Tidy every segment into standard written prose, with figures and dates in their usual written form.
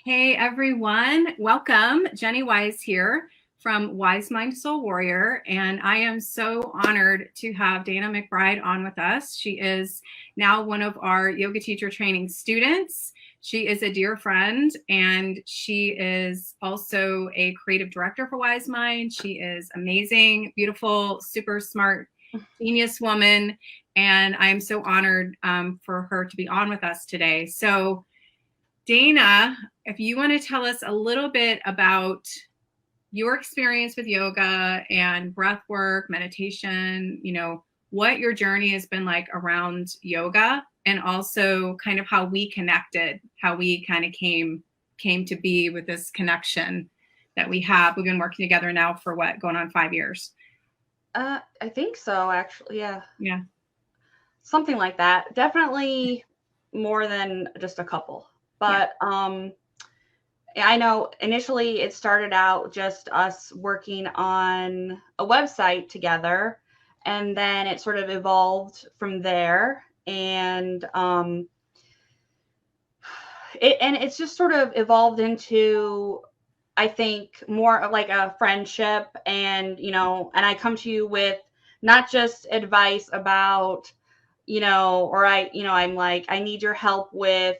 Hey everyone, welcome. Jennie Wise here from WiseMind Soul Warrior, and I am so honored to have Dana McBride on with us. She is now one of our yoga teacher training students. She is a dear friend, and she is also a creative director for WiseMind. She is amazing, beautiful, super smart, genius woman, and I'm so honored for her to be on with us today. So Dana, if you want to tell us a little bit about your experience with yoga and breath work, meditation, what your journey has been like around yoga, and also kind of how we connected, how we kind of came to be with this connection that we have. We've been working together now for what, going on 5 years? I think so, actually. Yeah. Yeah. Something like that. Definitely more than just a couple. But I know initially it started out just us working on a website together, and then it sort of evolved from there. And it's just sort of evolved into, I think, more of like a friendship. And I come to you with not just advice about, or I'm like, I need your help with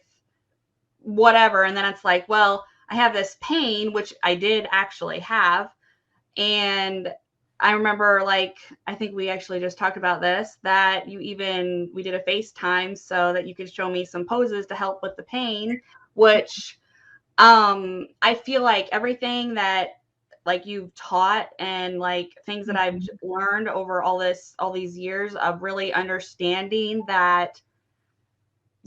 whatever. And then it's like, well, I have this pain, which I did actually have. And I remember, like, I think we actually just talked about this, that we did a FaceTime so that you could show me some poses to help with the pain, which I feel like everything that like you've taught and like things that I've learned over all these years of really understanding that,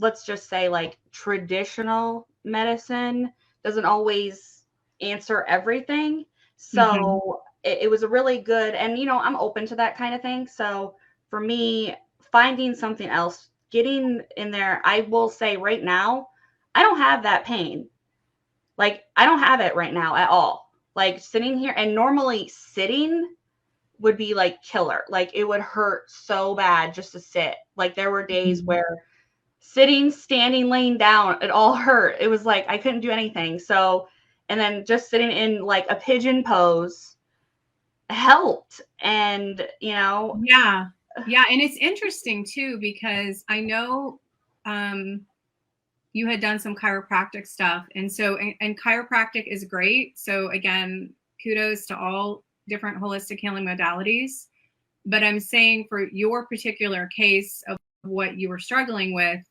let's just say, like, traditional medicine doesn't always answer everything. So it was a really good, and I'm open to that kind of thing. So for me, finding something else, getting in there, I will say right now, I don't have that pain. Like, I don't have it right now at all. Like, sitting here, and normally sitting would be like killer. Like, it would hurt so bad just to sit. Like, there were days where sitting, standing, laying down, it all hurt. It was like I couldn't do anything. So, and then just sitting in like a pigeon pose helped. And Yeah. And it's interesting too, because I know you had done some chiropractic stuff. And so, and chiropractic is great. So again, kudos to all different holistic healing modalities. But I'm saying for your particular case of what you were struggling with,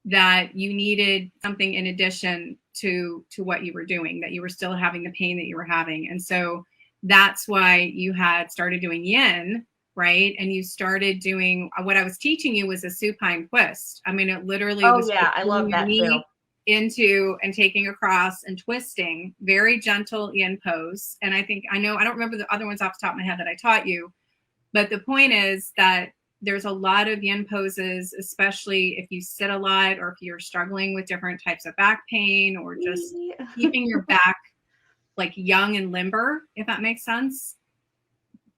that you needed something in addition to what you were doing, that you were still having the pain that you were having. And so that's why you had started doing yin, right? And you started doing what I was teaching you was a supine twist. I mean, it literally was I love that too. Into and taking across and twisting, very gentle yin pose. And I don't remember the other ones off the top of my head that I taught you, but the point is that there's a lot of yin poses, especially if you sit a lot or if you're struggling with different types of back pain or just keeping your back like young and limber, if that makes sense.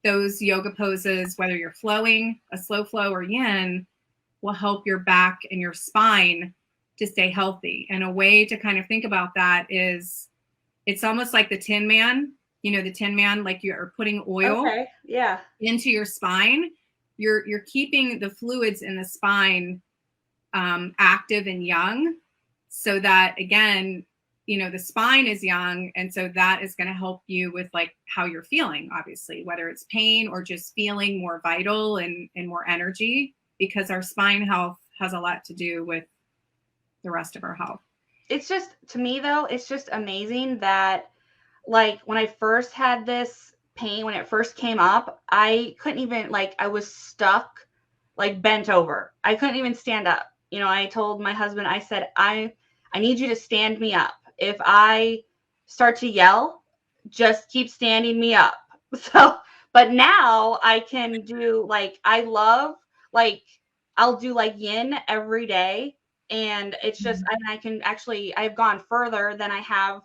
Those yoga poses, whether you're flowing, a slow flow or yin, will help your back and your spine to stay healthy. And a way to kind of think about that is, it's almost like the Tin Man, the Tin Man, like you're putting oil into your spine. You're keeping the fluids in the spine active and young, so that, again, the spine is young. And so that is going to help you with like how you're feeling, obviously, whether it's pain or just feeling more vital and more energy, because our spine health has a lot to do with the rest of our health. It's just, to me though, it's just amazing that, like, when I first had this pain, when it first came up, I couldn't even, like, I was stuck, like, bent over. I couldn't even stand up. I told my husband, I said, I need you to stand me up. If I start to yell, just keep standing me up. So, but now I can do, like, I love, like, I'll do like yin every day. And it's just, I can actually, I've gone further than I have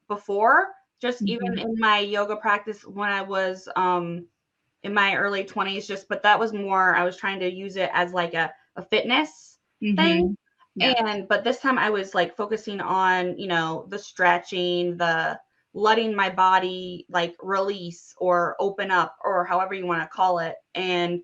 before. Just even in my yoga practice when I was in my early 20s, but that was more, I was trying to use it as like a fitness thing. Yeah. But this time I was like focusing on, you know, the stretching, the letting my body like release or open up or however you want to call it. And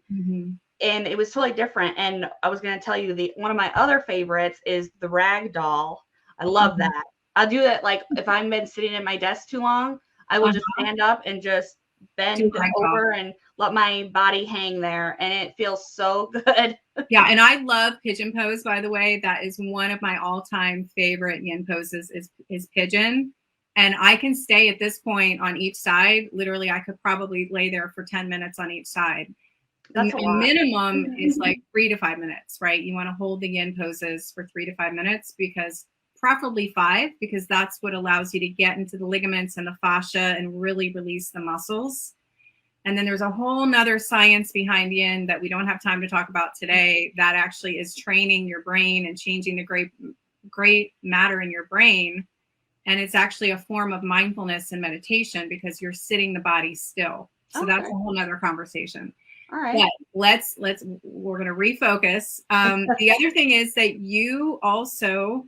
it was totally different. And I was going to tell you, one of my other favorites is the rag doll. I love that. I'll do that. Like if I've been sitting at my desk too long, I will just stand up and just bend over and let my body hang there. And it feels so good. Yeah. And I love pigeon pose, by the way. That is one of my all-time favorite yin poses is pigeon. And I can stay at this point on each side. Literally, I could probably lay there for 10 minutes on each side. That's a lot. Minimum is like 3 to 5 minutes, right? You want to hold the yin poses for 3 to 5 minutes, because preferably 5, because that's what allows you to get into the ligaments and the fascia and really release the muscles. And then there's a whole nother science behind yin that we don't have time to talk about today, that actually is training your brain and changing the great matter in your brain. And it's actually a form of mindfulness and meditation, because you're sitting the body still. So that's a whole nother conversation. All right. But we're going to refocus. The other thing is that you also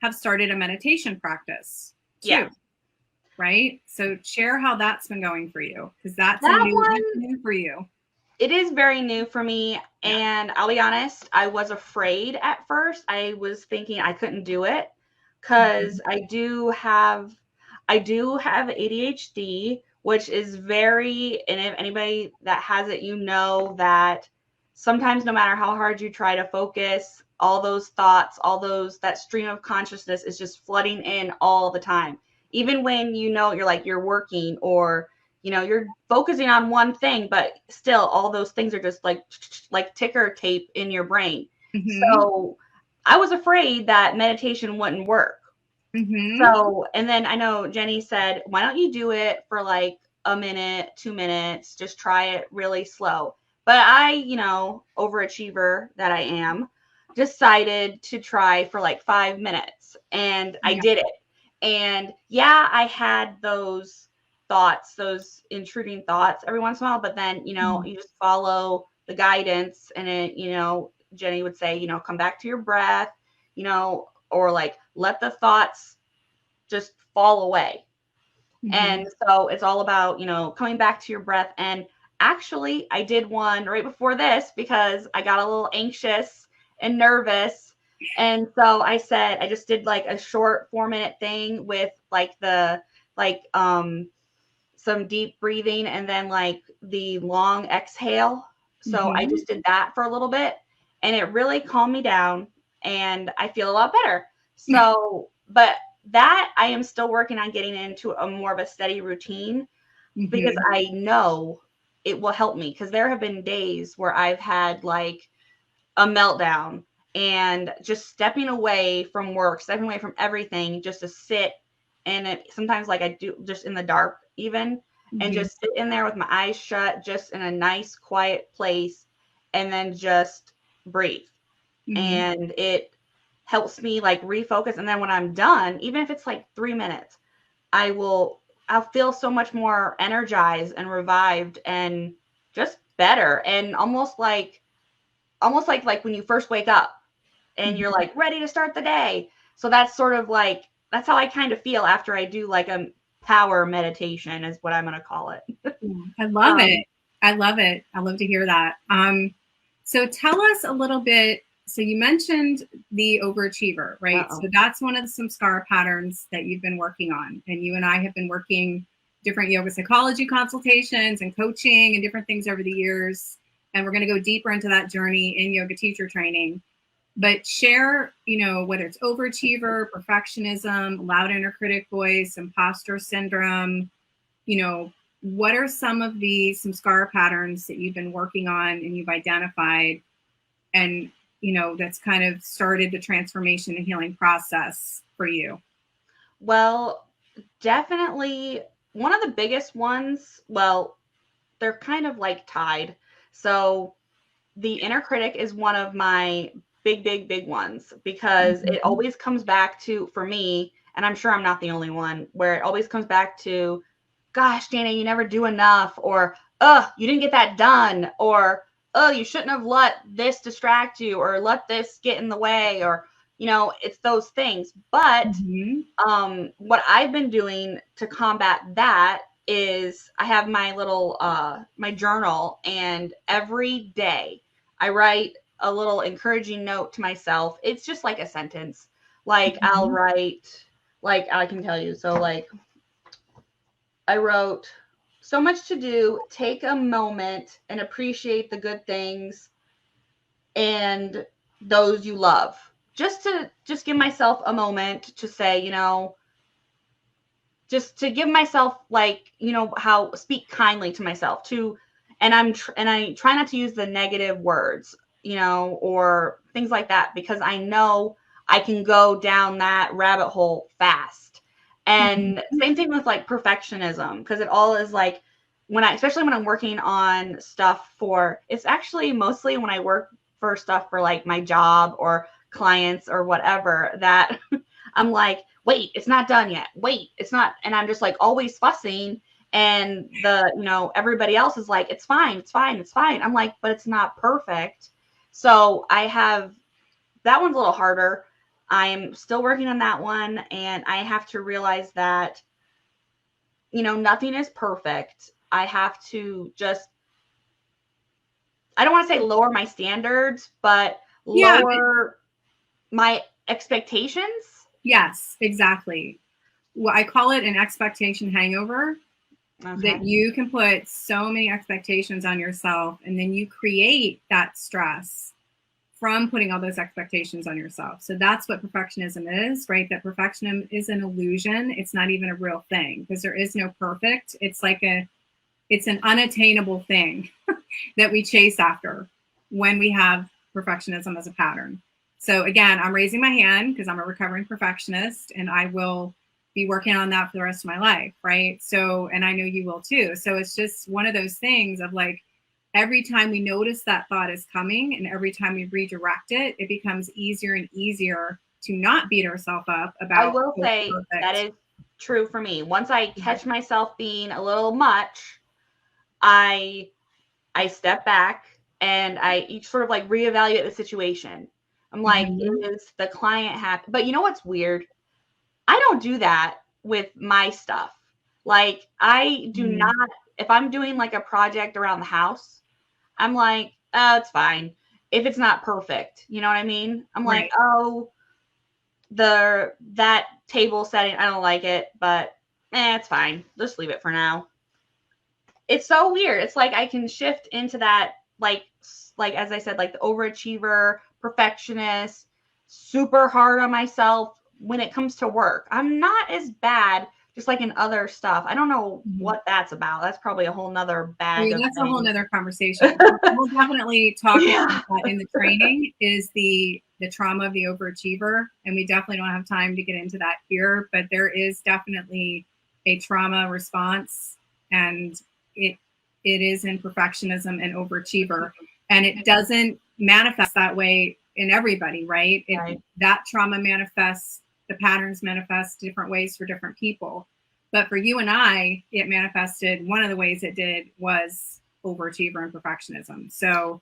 have started a meditation practice too. Yeah. Right? So share how that's been going for you, because that's new for you. It is very new for me. And I'll be honest, I was afraid at first. I was thinking I couldn't do it because I do have ADHD, which is and if anybody that has it, you know that sometimes no matter how hard you try to focus, all those thoughts, that stream of consciousness is just flooding in all the time. Even when you know you're working, or you know you're focusing on one thing, but still all those things are just like ticker tape in your brain. So I was afraid that meditation wouldn't work. So, and then I know Jennie said, why don't you do it for like a minute, 2 minutes, just try it really slow. But I, you know, overachiever that I am, decided to try for like 5 minutes, and I did it. And I had those thoughts, those intruding thoughts every once in a while, but then, you know, you just follow the guidance, and it, you know, Jennie would say, you know, come back to your breath, you know, or like let the thoughts just fall away. And so it's all about, you know, coming back to your breath. And actually I did one right before this because I got a little anxious and nervous. And so I just did like a short 4-minute thing with some deep breathing and then like the long exhale. So I just did that for a little bit, and it really calmed me down and I feel a lot better. So, but that I am still working on getting into a more of a steady routine, because I know it will help me. Because there have been days where I've had like a meltdown, and just stepping away from work, stepping away from everything, just to sit. And sometimes like I do just in the dark even, and just sit in there with my eyes shut, just in a nice quiet place, and then just breathe. And it helps me like refocus. And then when I'm done, even if it's like 3 minutes, I'll feel so much more energized and revived and just better. And almost like when you first wake up and you're like ready to start the day. So that's sort of like, that's how I kind of feel after I do like a power meditation, is what I'm going to call it. I love it. I love it. I love to hear that. So tell us a little bit. So you mentioned the overachiever, right? So that's one of the samskara patterns that you've been working on. And you and I have been working different yoga psychology consultations and coaching and different things over the years. And we're going to go deeper into that journey in yoga teacher training. But share, you know, whether it's overachiever, perfectionism, loud inner critic voice, imposter syndrome, you know, what are some of the samskara patterns that you've been working on and you've identified, and you know, that's kind of started the transformation and healing process for you? Well, definitely one of the biggest ones, well, they're kind of like tied. So the inner critic is one of my big ones, because it always comes back to, for me, and I'm sure I'm not the only one, where it always comes back to, gosh, Dana, you never do enough, or, you didn't get that done, or, you shouldn't have let this distract you, or let this get in the way, or it's those things. But what I've been doing to combat that is I have my little my journal, and every day I write a little encouraging note to myself. It's just like a sentence. Like I'll write, like I can tell you. So like I wrote, so much to do, take a moment and appreciate the good things and those you love. Just give myself a moment to say, just to give myself, like, how speak kindly to myself too. And I try not to use the negative words, or things like that, because I know I can go down that rabbit hole fast. And same thing with like perfectionism, because it all is like especially when I'm working on stuff it's actually mostly when I work for stuff for like my job or clients or whatever, that I'm like, wait, it's not done yet. Wait, it's not. And I'm just like always fussing. And everybody else is like, it's fine, it's fine, it's fine. I'm like, but it's not perfect. So that one's a little harder. I'm still working on that one. And I have to realize that, nothing is perfect. I have to I don't want to say lower my standards, but lower my expectations. Yes, exactly. Well, I call it an expectation hangover. Okay. That you can put so many expectations on yourself, and then you create that stress from putting all those expectations on yourself. So that's what perfectionism is, right? That perfectionism is an illusion. It's not even a real thing, because there is no perfect. It's like it's an unattainable thing that we chase after when we have perfectionism as a pattern. So again, I'm raising my hand because I'm a recovering perfectionist, and I will be working on that for the rest of my life, right? So, and I know you will too. So it's just one of those things of like, every time we notice that thought is coming and every time we redirect it, it becomes easier and easier to not beat ourselves up about. I will say that is true for me. Once I catch myself being a little much, I step back and I sort of like reevaluate the situation. I'm like, is the client happy? But you know what's weird? I don't do that with my stuff. Like I do not, if I'm doing like a project around the house, I'm like, oh, it's fine. If it's not perfect, you know what I mean? I'm like, oh, that table setting, I don't like it, but it's fine. Just leave it for now. It's so weird. It's like I can shift into that, like as I said, like the overachiever, perfectionist, super hard on myself when it comes to work. I'm not as bad, just like in other stuff. I don't know what that's about. That's probably a whole nother bag. That's a whole nother conversation. We'll definitely talk about that in the training, is the trauma of the overachiever. And we definitely don't have time to get into that here, but there is definitely a trauma response, and it is in perfectionism and overachiever. And it doesn't manifest that way in everybody, right? That trauma manifests, the patterns manifest different ways for different people. But for you and I, it manifested, one of the ways it did was overachiever and perfectionism. So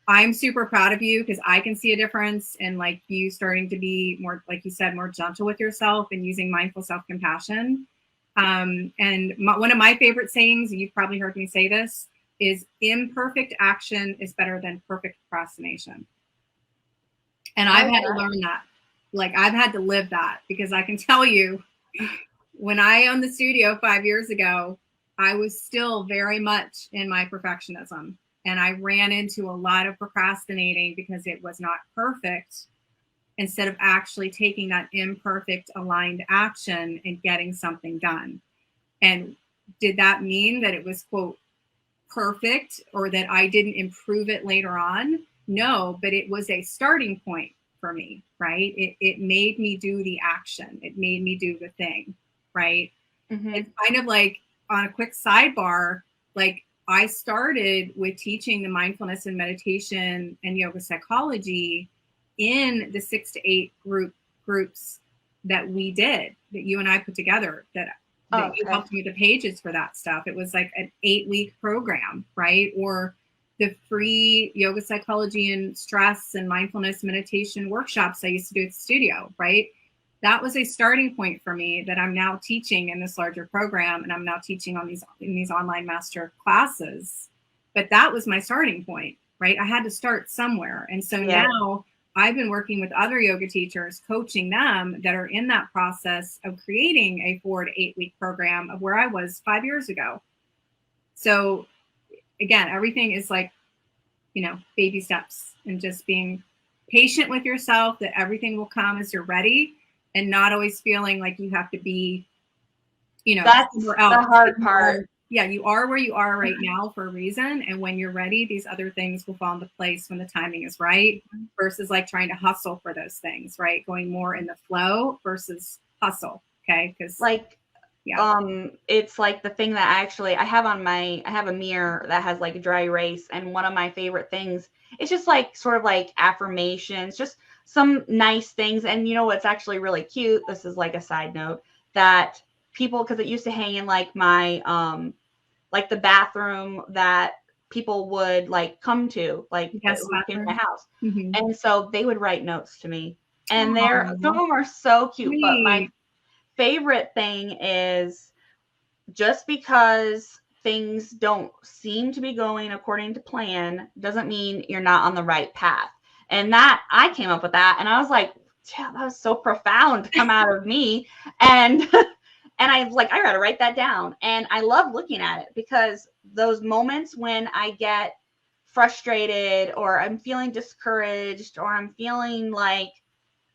I'm super proud of you, because I can see a difference in like you starting to be more, like you said, more gentle with yourself and using mindful self-compassion. And one of my favorite sayings, and you've probably heard me say this, is imperfect action is better than perfect procrastination. And I've had to learn that. Like I've had to live that, because I can tell you, when I owned the studio 5 years ago, I was still very much in my perfectionism, and I ran into a lot of procrastinating because it was not perfect, instead of actually taking that imperfect aligned action and getting something done. And did that mean that it was, quote, perfect, or that I didn't improve it later on? No, but it was a starting point for me, right? It made me do the action. It made me do the thing, right? It's kind of like, on a quick sidebar, like I started with teaching the mindfulness and meditation and yoga psychology in the 6 to 8 groups that we did, that you and I put together, that you helped me with the pages for that stuff. It was like an 8-week program, right? Or the free yoga, psychology, and stress and mindfulness meditation workshops I used to do at the studio, right? That was a starting point for me that I'm now teaching in this larger program, and I'm now teaching on these online master classes. But that was my starting point, right? I had to start somewhere. And so now I've been working with other yoga teachers, coaching them that are in that process of creating a 4 to 8 week program of where I was 5 years ago. So again, everything is like, you know, baby steps, and just being patient with yourself that everything will come as you're ready, and not always feeling like you have to be, you know, that's the hard part. Yeah, you are where you are right now for a reason. And when you're ready, these other things will fall into place when the timing is right, versus like trying to hustle for those things, right? Going more in the flow versus hustle. Okay. Because like, it's like the thing that actually I have I have a mirror that has like a dry erase. And one of my favorite things, it's just like sort of like affirmations, just some nice things. And you know, what's actually really cute. This is like a side note that people, cause it used to hang in like my, like the bathroom that people would like come to, like who came to my house. Mm-hmm. And so they would write notes to me, and some of them are so cute. Sweet. But my favorite thing is, just because things don't seem to be going according to plan doesn't mean you're not on the right path. And that I came up with that, and I was like, yeah, that was so profound to come out of me. And and I was like, I gotta write that down. And I love looking at it, because those moments when I get frustrated, or I'm feeling discouraged, or I'm feeling like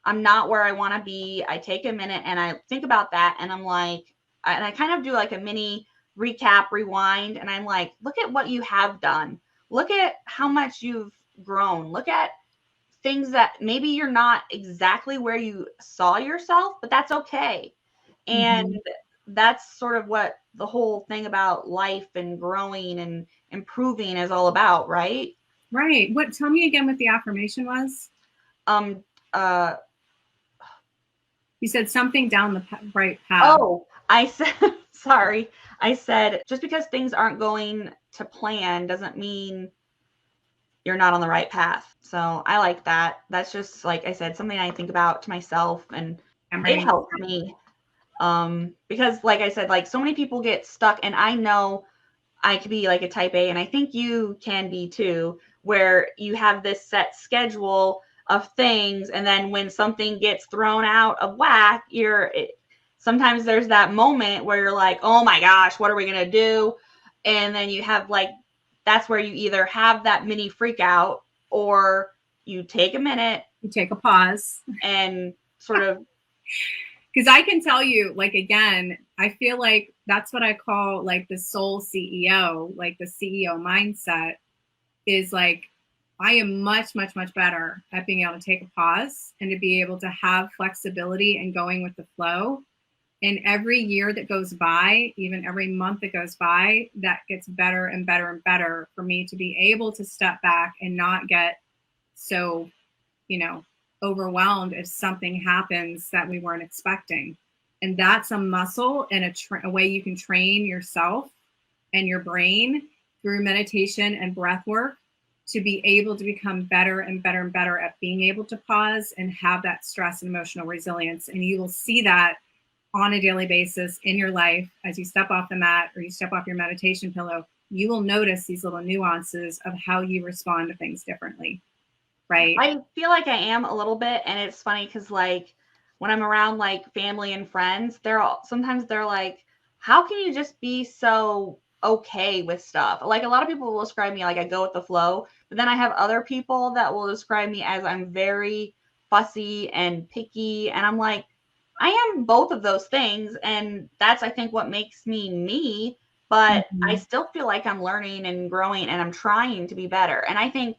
I'm not where I want to be, I take a minute and I think about that, and I'm like, and I kind of do like a mini recap, rewind, and I'm like, look at what you have done. Look at how much you've grown. Look at things that maybe you're not exactly where you saw yourself, but that's okay. And that's sort of what the whole thing about life and growing and improving is all about, right? Right. Tell me again what the affirmation was. You said something down the right path. Oh, I said, sorry. I said, just because things aren't going to plan doesn't mean you're not on the right path. So I like that. That's just, like I said, something I think about to myself, and it helps me. Because like I said, like so many people get stuck, and I know I could be like a type A, and I think you can be too, where you have this set schedule of things, and then when something gets thrown out of whack, sometimes there's that moment where you're like, oh my gosh, what are we gonna do? And then you have like, that's where you either have that mini freak out, or you take a minute, you take a pause, and sort of. Because I can tell you, like, again, I feel like that's what I call like the soul CEO, like the CEO mindset is like, I am much, much, much better at being able to take a pause and to be able to have flexibility and going with the flow. And every year that goes by, even every month that goes by, that gets better and better and better for me to be able to step back and not get so, you know, overwhelmed if something happens that we weren't expecting. And that's a muscle and a way you can train yourself and your brain through meditation and breath work to be able to become better and better and better at being able to pause and have that stress and emotional resilience. And you will see that on a daily basis in your life as you step off the mat or you step off your meditation pillow. You will notice these little nuances of how you respond to things differently. Right. I feel like I am a little bit, and it's funny because like when I'm around like family and friends, sometimes they're like, how can you just be so okay with stuff? Like a lot of people will describe me like I go with the flow, but then I have other people that will describe me as I'm very fussy and picky, and I'm like, I am both of those things, and that's I think what makes me me, but I still feel like I'm learning and growing, and I'm trying to be better. And I think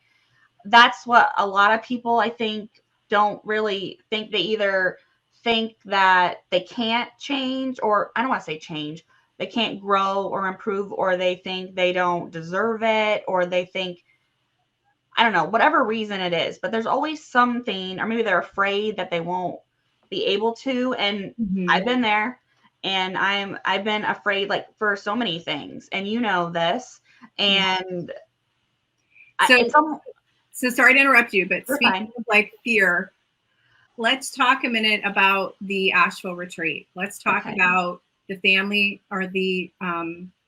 that's what a lot of people, I think, don't really think. They either think that they can't change, or I don't want to say change, they can't grow or improve, or they think they don't deserve it, or they think, I don't know, whatever reason it is, but there's always something, or maybe they're afraid that they won't be able to. And I've been there, and I've been afraid like for so many things, and you know this, and So sorry to interrupt you, but You're speaking fine. of like fear, let's talk a minute about the Asheville retreat. Let's talk about the family or the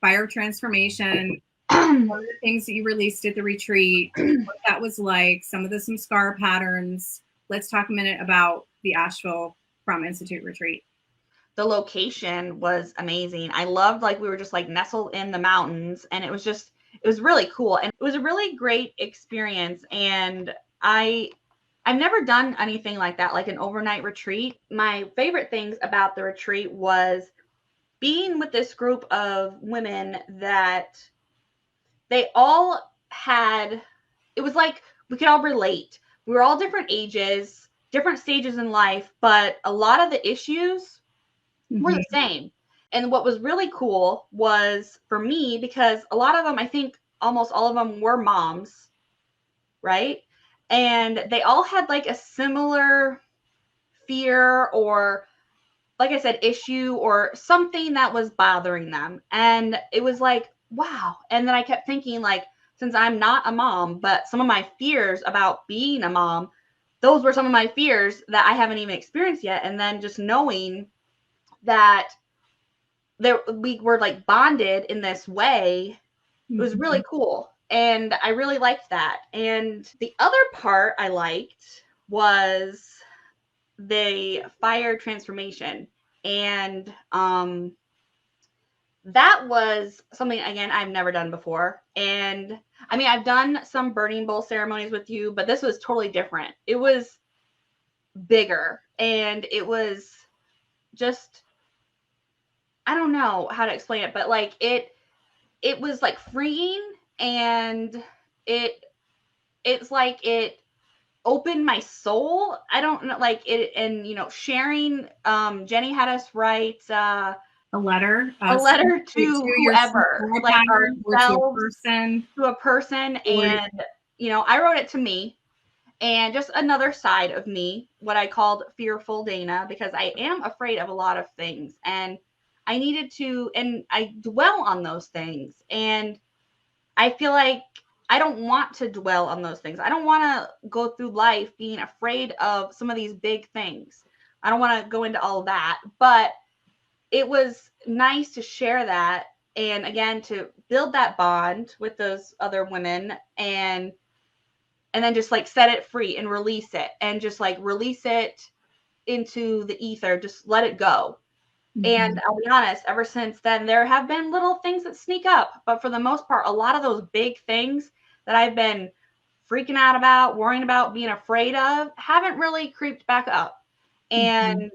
fire transformation, one of the things that you released at the retreat, what that was like, some of some scar patterns. Let's talk a minute about the Asheville From Institute retreat. The location was amazing. I loved, like, we were just like nestled in the mountains, and it was really cool, and it was a really great experience. And I've never done anything like that, like an overnight retreat. My favorite things about the retreat was being with this group of women that they all had, it was like we could all relate. We were all different ages, different stages in life, but a lot of the issues were the same. And what was really cool was for me, because a lot of them, I think almost all of them were moms, right? And they all had like a similar fear or, like I said, issue or something that was bothering them. And it was like, wow. And then I kept thinking, like, since I'm not a mom, but some of my fears about being a mom, those were some of my fears that I haven't even experienced yet. And then just knowing that we were like bonded in this way, it was really cool. And I really liked that. And the other part I liked was the fire transformation. And that was something, again, I've never done before. And I mean, I've done some burning bowl ceremonies with you, but this was totally different. It was bigger, and it was just, I don't know how to explain it, but like it was like freeing, and it's like it opened my soul. I don't know, like it, and sharing, Jennie had us write a letter to whoever, like ourselves, to a person. And I wrote it to me, and just another side of me, what I called Fearful Dana, because I am afraid of a lot of things, and I needed to, and I dwell on those things, and I feel like I don't want to dwell on those things. I don't want to go through life being afraid of some of these big things. I don't want to go into all that, but it was nice to share that, and again, to build that bond with those other women, and then just like set it free and release it, and just like release it into the ether, just let it go. And I'll be honest, ever since then, there have been little things that sneak up. But for the most part, a lot of those big things that I've been freaking out about, worrying about, being afraid of, haven't really creeped back up. And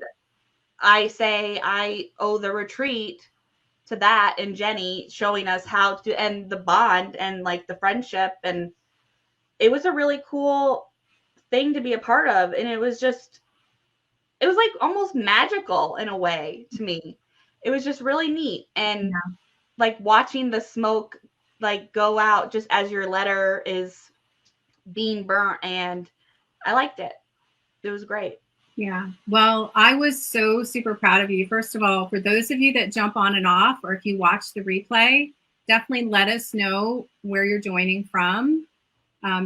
I say I owe the retreat to that, and Jennie showing us how to, and the bond, and like the friendship. And it was a really cool thing to be a part of. And it was like almost magical in a way to me. It was just really neat. And like watching the smoke like go out just as your letter is being burnt, and I liked it. It was great. Yeah. Well, I was so super proud of you. First of all, for those of you that jump on and off, or if you watch the replay, definitely let us know where you're joining from.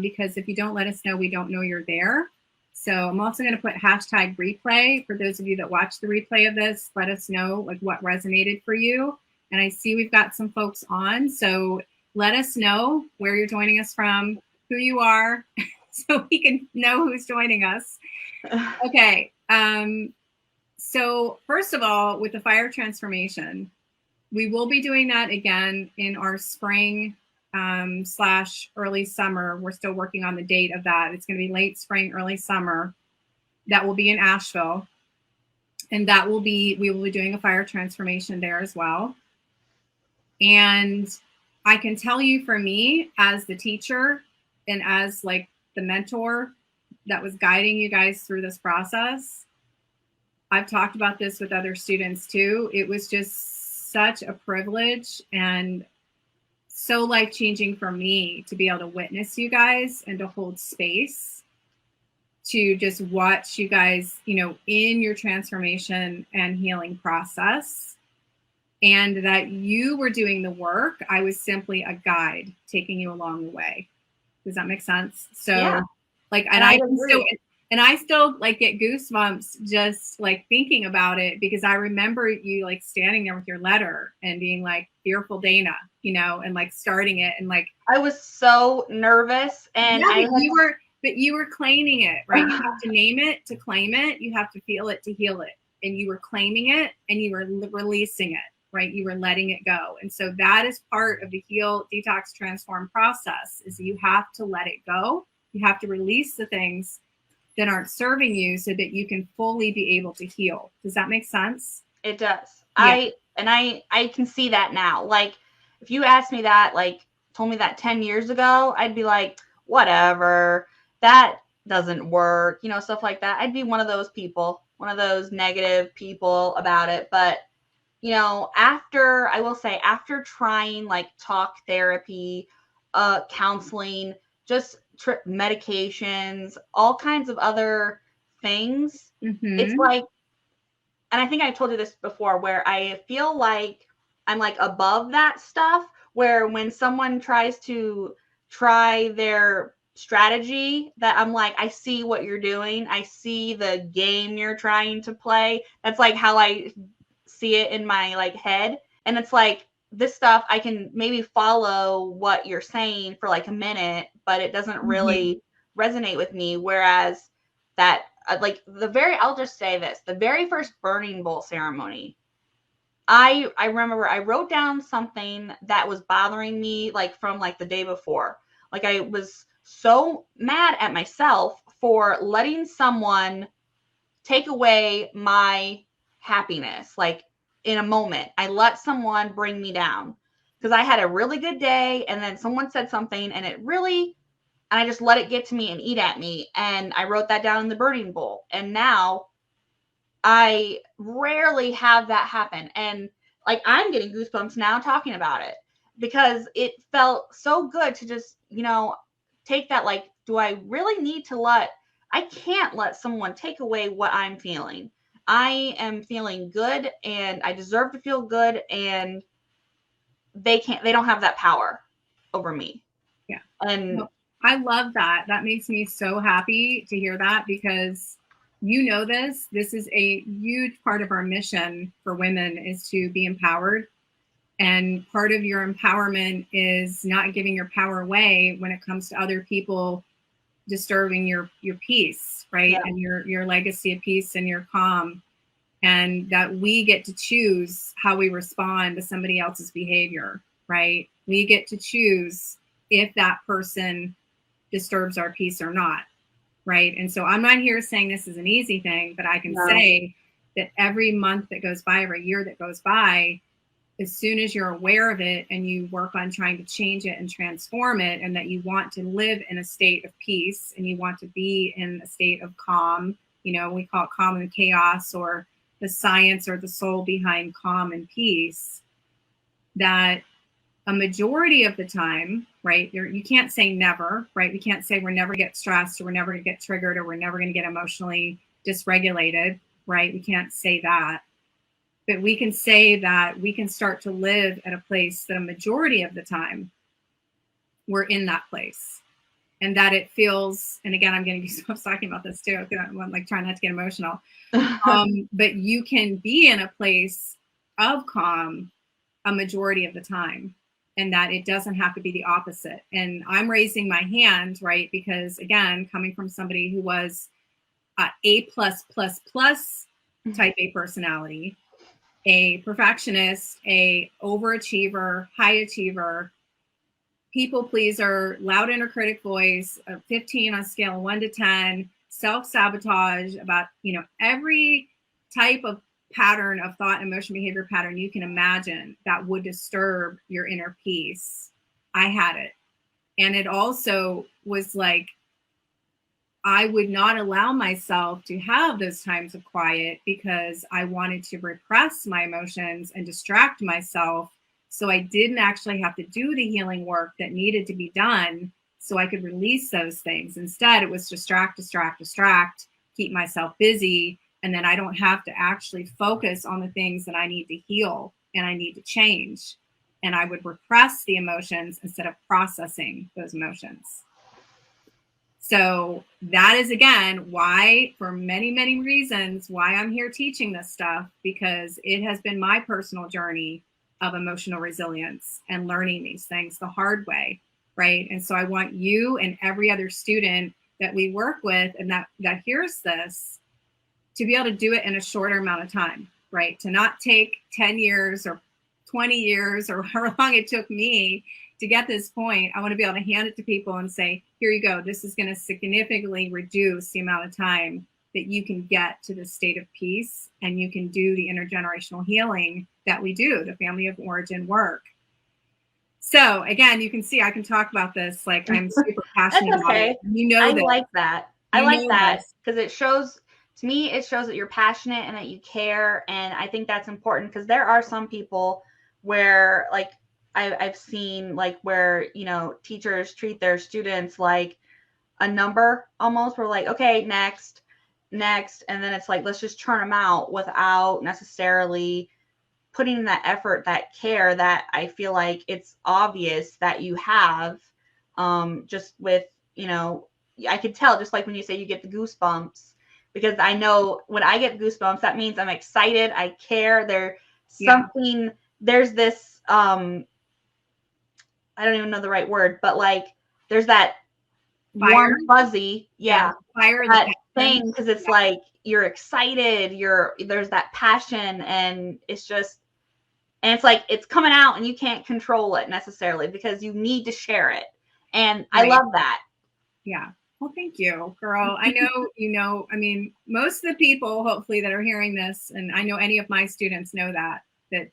Because if you don't let us know, we don't know you're there. So I'm also going to put #replay for those of you that watch the replay of this. Let us know like what resonated for you. And I see we've got some folks on. So let us know where you're joining us from, who you are, so we can know who's joining us. Okay. So first of all, with the fire transformation, we will be doing that again in our spring / early summer. We're still working on the date of that. It's going to be late spring, early summer. That will be in Asheville. And we will be doing a fire transformation there as well. And I can tell you, for me as the teacher and as like the mentor that was guiding you guys through this process, I've talked about this with other students too. It was just such a privilege and so life-changing for me to be able to witness you guys and to hold space to just watch you guys, in your transformation and healing process, and that you were doing the work. I was simply a guide taking you along the way. Does that make sense? So Yeah. like, And I agree. I still like get goosebumps just like thinking about it, because I remember you like standing there with your letter and being like, fearful Dana, you know, and like starting it and like, I was so nervous, and yeah, but you were claiming it, right? You have to name it to claim it. You have to feel it to heal it. And you were claiming it and you were releasing it, right? You were letting it go. And so that is part of the heal, detox, transform process, is you have to let it go. You have to release the things that aren't serving you so that you can fully be able to heal. Does that make sense? It does. Yeah. I can see that now. Like, if you asked me that, like told me that 10 years ago, I'd be like, whatever, that doesn't work, you know, stuff like that. I'd be one of those people, one of those negative people about it. But, you know, I will say, after trying like talk therapy, counseling, just medications, all kinds of other things, it's like, and I think I told you this before, where I feel like I'm like above that stuff, where when someone tries to try their strategy, that I'm like, I see what you're doing. I see the game you're trying to play. That's like how I see it in my like head. And it's like, this stuff, I can maybe follow what you're saying for like a minute, but it doesn't really resonate with me. Whereas that, like I'll just say this, the very first burning bowl ceremony, I remember I wrote down something that was bothering me, like from like the day before. Like, I was so mad at myself for letting someone take away my happiness. Like, in a moment, I let someone bring me down because I had a really good day, and then someone said something and I just let it get to me and eat at me. And I wrote that down in the burning bowl. And now I rarely have that happen. And like, I'm getting goosebumps now talking about it, because it felt so good to just, you know, take that, like, do I really need to I can't let someone take away what I'm feeling. I am feeling good and I deserve to feel good, and they don't have that power over me. Yeah. And well, I love that. That makes me so happy to hear that, because you know this is a huge part of our mission for women, is to be empowered. And part of your empowerment is not giving your power away when it comes to other people disturbing your peace, right? Yeah. And your legacy of peace and your calm. And that we get to choose how we respond to somebody else's behavior, right? We get to choose if that person disturbs our peace or not, right? And so I'm not here saying this is an easy thing, but I can say that every month that goes by, every year that goes by, as soon as you're aware of it and you work on trying to change it and transform it, and that you want to live in a state of peace and you want to be in a state of calm, you know, we call it calm and chaos, or the science or the soul behind calm and peace, that a majority of the time, right, you can't say never, right? We can't say we're never get stressed, or we're never going to get triggered, or we're never going to get emotionally dysregulated, right? We can't say that. But we can say that we can start to live at a place that a majority of the time we're in that place, and that it feels, and again, I'm getting goosebumps talking about this too. I'm like trying not to get emotional. But you can be in a place of calm a majority of the time, and that it doesn't have to be the opposite. And I'm raising my hand, right? Because again, coming from somebody who was A+++ type A personality, a perfectionist, a overachiever, high achiever, people pleaser, loud inner critic voice, a 15 on a scale of 1 to 10, self-sabotage, about, you know, every type of pattern of thought, emotion, behavior pattern you can imagine that would disturb your inner peace. I had it. And it also was like, I would not allow myself to have those times of quiet because I wanted to repress my emotions and distract myself, so I didn't actually have to do the healing work that needed to be done so I could release those things. Instead, it was distract, keep myself busy, and then I don't have to actually focus on the things that I need to heal and I need to change. And I would repress the emotions instead of processing those emotions. So that is, again, why, for many, many reasons, why I'm here teaching this stuff, because it has been my personal journey of emotional resilience and learning these things the hard way, right? And so I want you and every other student that we work with and that hears this to be able to do it in a shorter amount of time, right? To not take 10 years or 20 years or however long it took me to get this point. I want to be able to hand it to people and say, here you go. This is going to significantly reduce the amount of time that you can get to the state of peace, and you can do the intergenerational healing that we do, the family of origin work. So again, you can see I can talk about this like I'm super passionate about it. You know, I like that. I like that because it shows, to me, it shows that you're passionate and that you care. And I think that's important because there are some people where, like, I've seen, like, where, you know, teachers treat their students like a number almost. We're like, okay, next. And then it's like, let's just churn them out without necessarily putting in that effort, that care that I feel like it's obvious that you have, just with, you know, I could tell, just like when you say you get the goosebumps, because I know when I get goosebumps, that means I'm excited. I care. There's something, there's this, I don't even know the right word, but like there's that warm fuzzy, fire, that thing, because it's like you're excited, there's that passion, and it's just, and it's like it's coming out and you can't control it necessarily because you need to share it. And I love that. Yeah. Well, thank you, girl. I know, you know, I mean, most of the people hopefully that are hearing this, and I know any of my students know that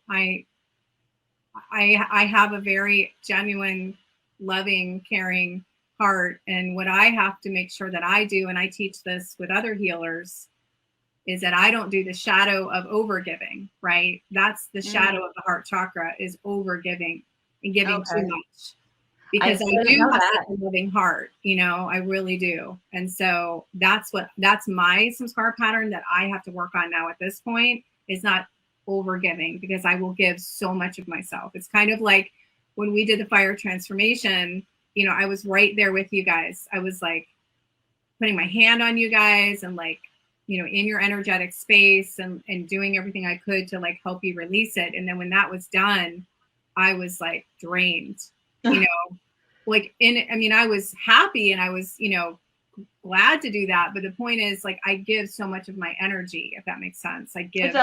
I have a very genuine, loving, caring heart. And what I have to make sure that I do, and I teach this with other healers, is that I don't do the shadow of overgiving, right? That's the shadow of the heart chakra, is overgiving and giving too much. Because I do have such a loving heart, you know, I really do. And so that's my samskara pattern that I have to work on now at this point, is not overgiving, because I will give so much of myself. It's kind of like when we did the fire transformation, you know, I was right there with you guys. I was like putting my hand on you guys and, like, you know, in your energetic space and doing everything I could to, like, help you release it. And then when that was done, I was like drained, you know, like, I mean, I was happy and I was, you know, glad to do that. But the point is, like, I give so much of my energy, if that makes sense. I give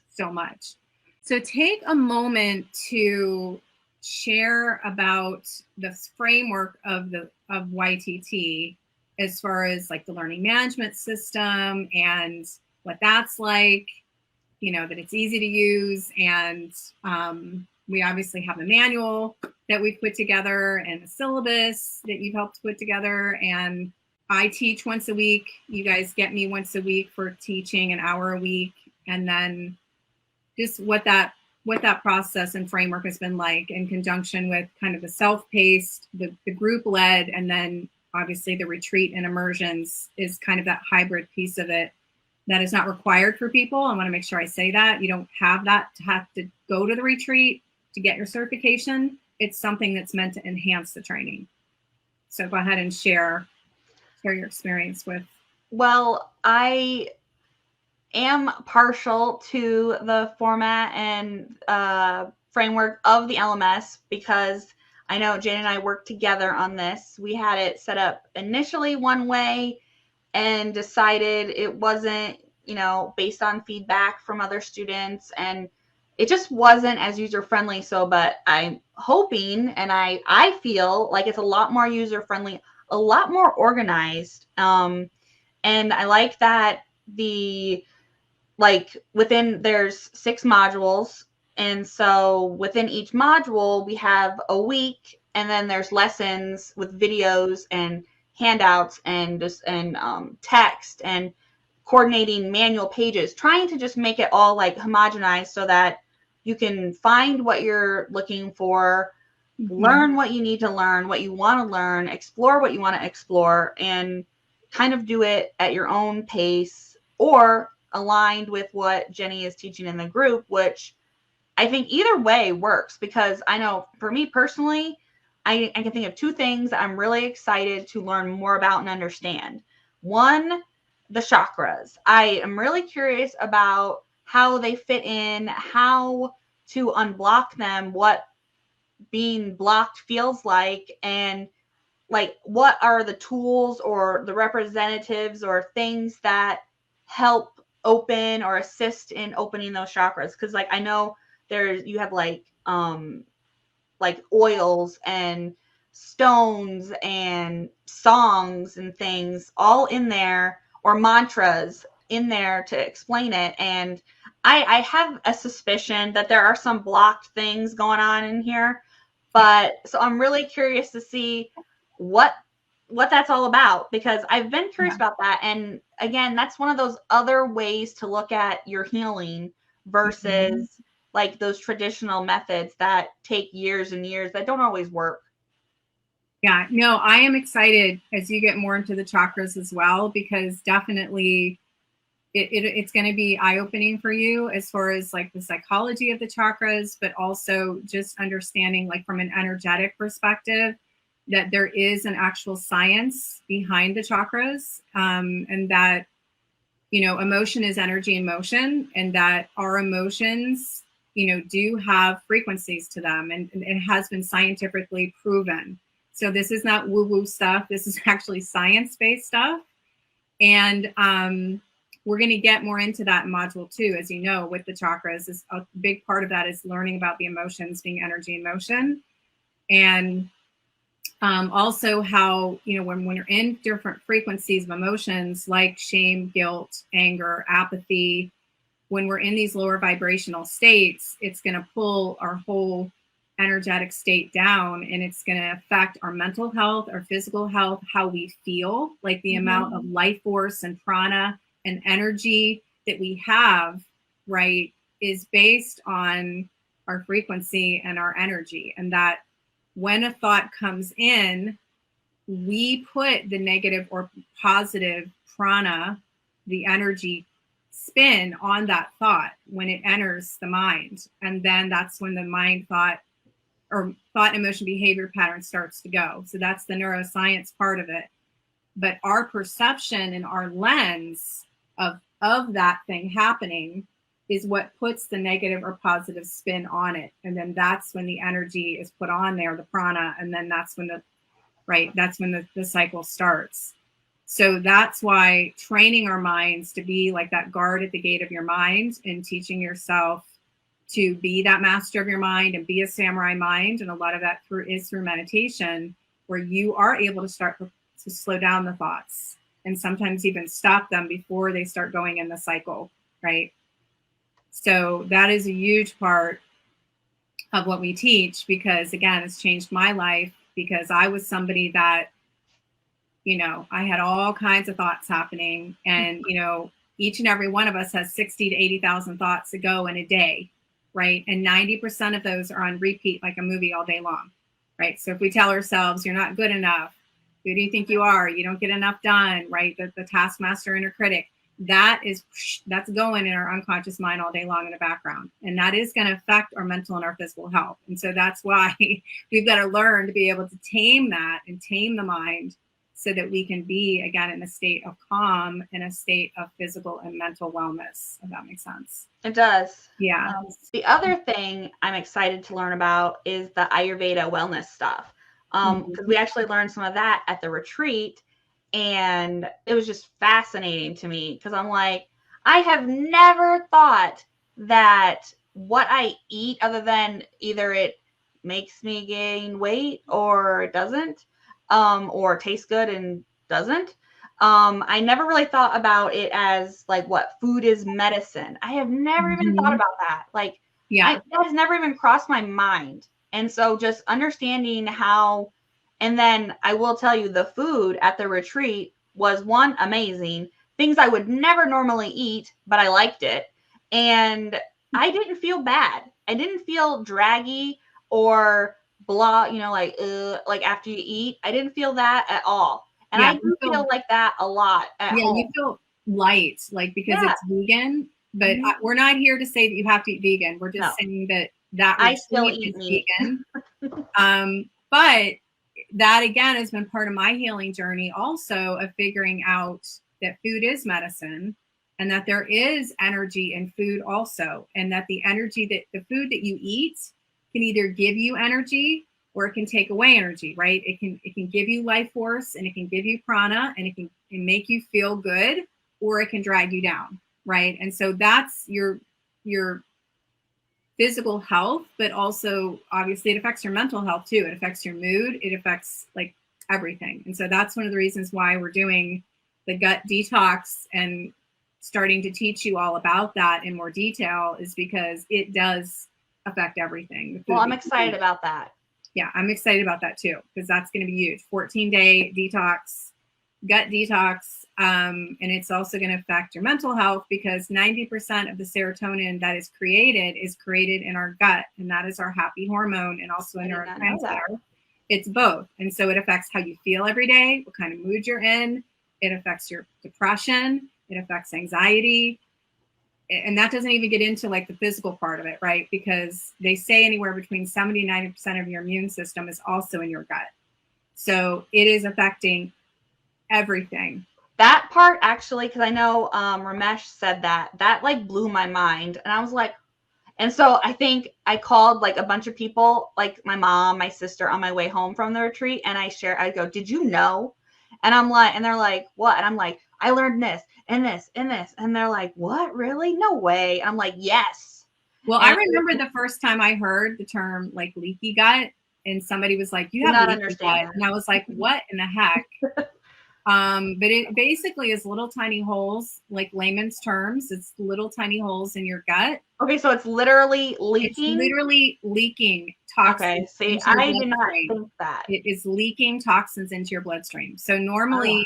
so much. So take a moment to share about the framework of YTT, as far as, like, the learning management system and what that's like, you know, that it's easy to use. And we obviously have a manual that we've put together and a syllabus that you've helped put together. And I teach once a week. You guys get me once a week for teaching an hour a week. And then just what that process and framework has been like, in conjunction with kind of the self-paced, the group-led, and then obviously the retreat and immersions is kind of that hybrid piece of it that is not required for people. I want to make sure I say that. You don't have to go to the retreat to get your certification. It's something that's meant to enhance the training. So go ahead and share your experience with. Well, I am partial to the format and framework of the LMS, because I know Jen and I worked together on this. We had it set up initially one way and decided it wasn't, you know, based on feedback from other students, and it just wasn't as user-friendly. So, but I'm hoping, and I feel like it's a lot more user-friendly, a lot more organized. And I like that within, there's 6 modules. And so within each module, we have a week, and then there's lessons with videos and handouts and text and coordinating manual pages, trying to just make it all, like, homogenized so that you can find what you're looking for, learn what you need to learn, what you want to learn, explore what you want to explore, and kind of do it at your own pace, or aligned with what Jennie is teaching in the group, which I think either way works, because I know for me personally, I can think of two things I'm really excited to learn more about and understand. One, the chakras. I am really curious about how they fit in, how to unblock them, what being blocked feels like, and like what are the tools or the representatives or things that help open or assist in opening those chakras. Because like I know you have like oils and stones and songs and things all in there, or mantras in there to explain it. And I have a suspicion that there are some blocked things going on in here. But so I'm really curious to see what that's all about, because I've been curious about that. And again, that's one of those other ways to look at your healing versus like those traditional methods that take years and years that don't always work. Yeah, no, I am excited as you get more into the chakras as well, because definitely it's going to be eye-opening for you as far as like the psychology of the chakras, but also just understanding like from an energetic perspective that there is an actual science behind the chakras, and that, you know, emotion is energy in motion, and that our emotions, you know, do have frequencies to them, and it has been scientifically proven. So this is not woo-woo stuff. This is actually science-based stuff. And we're going to get more into that in module 2, as you know, with the chakras. Is a big part of that is learning about the emotions being energy in motion. And also how, you know, when you're in different frequencies of emotions like shame, guilt, anger, apathy, when we're in these lower vibrational states, it's going to pull our whole energetic state down, and it's going to affect our mental health, our physical health, how we feel, like the amount of life force and prana and energy that we have, right, is based on our frequency and our energy. And that when a thought comes in, we put the negative or positive prana, the energy spin on that thought when it enters the mind. And then that's when the mind thought, emotion, behavior pattern starts to go. So that's the neuroscience part of it. But our perception and our lens of that thing happening is what puts the negative or positive spin on it. And then that's when the energy is put on there, the prana, and then that's when the cycle starts. So that's why training our minds to be like that guard at the gate of your mind, and teaching yourself to be that master of your mind and be a samurai mind. And a lot of that is through meditation, where you are able to start to slow down the thoughts, and sometimes even stop them before they start going in the cycle, right? So that is a huge part of what we teach, because again, it's changed my life, because I was somebody that, you know, I had all kinds of thoughts happening, and, you know, each and every one of us has 60 to 80,000 thoughts to go in a day, right? And 90% of those are on repeat, like a movie all day long, right? So if we tell ourselves, you're not good enough, who do you think you are? You don't get enough done, right? The taskmaster, inner critic, that's going in our unconscious mind all day long in the background. And that is going to affect our mental and our physical health. And so that's why we've got to learn to be able to tame that and tame the mind, so that we can be, again, in a state of calm, in a state of physical and mental wellness, if that makes sense. It does. Yeah. The other thing I'm excited to learn about is the Ayurveda wellness stuff. Because we actually learned some of that at the retreat, and it was just fascinating to me, because I'm like, I have never thought that what I eat, other than either it makes me gain weight or it doesn't, or tastes good and doesn't. I never really thought about it as like what food is medicine. I have never even thought about that. Like, that has never even crossed my mind. And so just understanding how, and then I will tell you, the food at the retreat was, one, amazing. Things I would never normally eat, but I liked it. And I didn't feel bad. I didn't feel draggy or blah, you know, like after you eat. I didn't feel that at all. And I do feel like that a lot at home. You feel light, like, because it's vegan. But we're not here to say that you have to eat vegan. We're just saying that I still eat meat. Vegan. But that again has been part of my healing journey also, of figuring out that food is medicine, and that there is energy in food also, and that the energy that the food that you eat can either give you energy or it can take away energy, right? It can give you life force, and it can give you prana, and it can make you feel good, or it can drag you down, right? And so that's your physical health, but also obviously it affects your mental health too. It affects your mood. It affects like everything. And so that's one of the reasons why we're doing the gut detox and starting to teach you all about that in more detail, is because it does affect everything. Well, I'm excited about that. Yeah, I'm excited about that too, because that's going to be huge. 14-day detox, gut detox. And it's also going to affect your mental health, because 90% of the serotonin that is created in our gut. And that is our happy hormone, and also a neurotransmitter. It's both. And so it affects how you feel every day, what kind of mood you're in. It affects your depression. It affects anxiety. And that doesn't even get into like the physical part of it, right? Because they say anywhere between 70 and 90% of your immune system is also in your gut. So it is affecting everything. That part actually, because I know Ramesh said that like blew my mind. And I was like, and so I think I called like a bunch of people, like my mom, my sister, on my way home from the retreat. And I go, did you know? And I'm like, and they're like, what? And I'm like, I learned this and this and this. And they're like, what? Really? No way. I'm like, yes. Well, and I remember the first time I heard the term like leaky gut, and somebody was like, you have leaky gut. And I was like, what in the heck? But it basically is little tiny holes, like layman's terms. It's little tiny holes in your gut. Okay, so it's literally leaking? It's literally leaking toxins. Okay, see, I did not think that. It is leaking toxins into your bloodstream. So normally,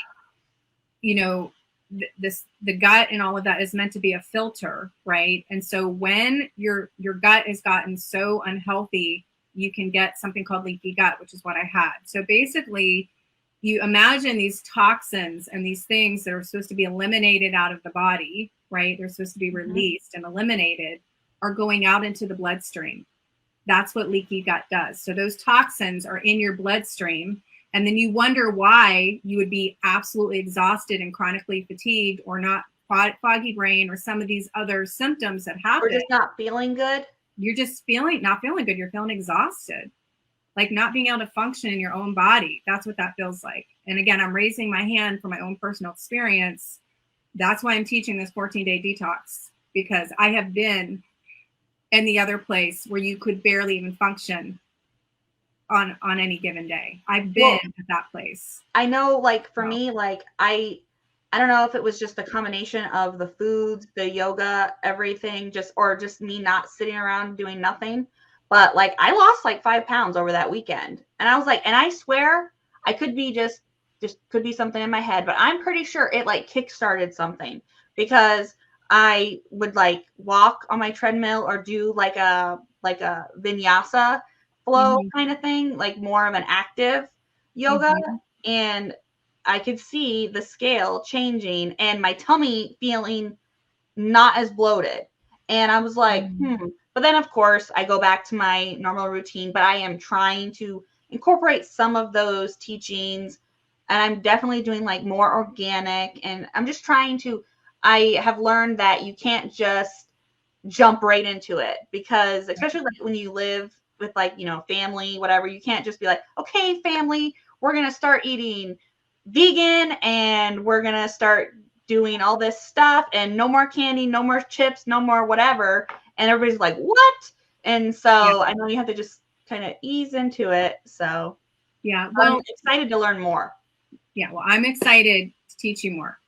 you know, the gut and all of that is meant to be a filter, right? And so when your gut has gotten so unhealthy, you can get something called leaky gut, which is what I had. So basically, you imagine these toxins and these things that are supposed to be eliminated out of the body, right? They're supposed to be released and eliminated, are going out into the bloodstream. That's what leaky gut does. So those toxins are in your bloodstream, and then you wonder why you would be absolutely exhausted and chronically fatigued, or not foggy brain, or some of these other symptoms that happen. Or just not feeling good. You're just not feeling good. You're feeling exhausted. Like not being able to function in your own body. That's what that feels like. And again, I'm raising my hand for my own personal experience. That's why I'm teaching this 14-day detox, because I have been in the other place where you could barely even function on any given day. I've been at that place. I know, like for me, like I don't know if it was just a combination of the foods, the yoga, everything, or just me not sitting around doing nothing. But like I lost like 5 pounds over that weekend. And I was like, and I swear I could be just could be something in my head, but I'm pretty sure it like kickstarted something, because I would like walk on my treadmill or do like a vinyasa flow kind of thing, like more of an active yoga. And I could see the scale changing and my tummy feeling not as bloated. And I was like, But then, of course, I go back to my normal routine, but I am trying to incorporate some of those teachings, and I'm definitely doing like more organic, and I'm just trying to, I have learned that you can't just jump right into it, because especially like when you live with like, you know, family, whatever, you can't just be like, okay, family, we're going to start eating vegan and we're going to start doing all this stuff and no more candy, no more chips, no more whatever. And everybody's like, what? And so I know you have to just kind of ease into it. So well, I'm excited to learn more. Yeah, well, I'm excited to teach you more.